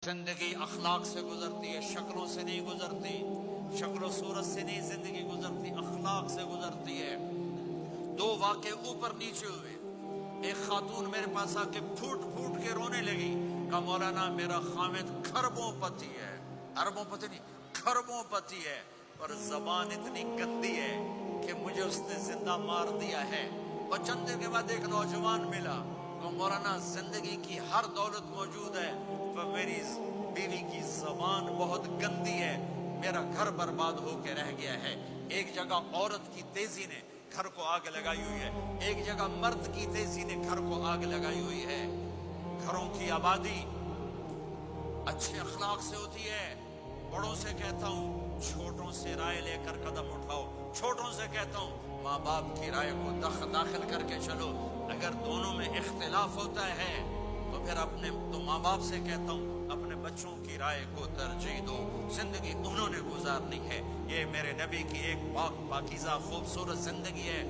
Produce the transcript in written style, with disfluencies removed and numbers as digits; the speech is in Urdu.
زندگی اخلاق سے گزرتی ہے، شکلوں سے نہیں گزرتی، شکل و صورت سے نہیں زندگی گزرتی، اخلاق سے گزرتی ہے۔ دو واقعے اوپر نیچے ہوئے، ایک خاتون میرے پاس آ کے پھوٹ پھوٹ کے رونے لگی، کہا مولانا میرا خامد کھربوں پتی ہے، اربوں پتی نہیں کھربوں پتی ہے، اور زبان اتنی گندی ہے کہ مجھے اس نے زندہ مار دیا ہے۔ اور چند دن کے بعد ایک نوجوان ملا، کہ مولانا زندگی کی ہر دولت موجود ہے پر میری بیوی کی زبان بہت گندی ہے، میرا گھر برباد ہو کے رہ گیا ہے۔ ایک جگہ عورت کی تیزی نے گھر کو آگ لگائی ہوئی ہے، ایک جگہ مرد کی تیزی نے گھر کو آگ لگائی ہوئی ہے۔ گھروں کی آبادی اچھے اخلاق سے ہوتی ہے۔ بڑوں سے کہتا ہوں چھوٹوں سے رائے لے کر قدم اٹھاؤ، چھوٹوں سے کہتا ہوں ماں باپ کی رائے کو داخل کر کے چلو۔ اگر دونوں میں اختلاف ہوتا ہے تو پھر تو ماں باپ سے کہتا ہوں اپنے بچوں کی رائے کو ترجیح دو، زندگی انہوں نے گزارنی ہے۔ یہ میرے نبی کی ایک پاک پاکیزہ خوبصورت زندگی ہے۔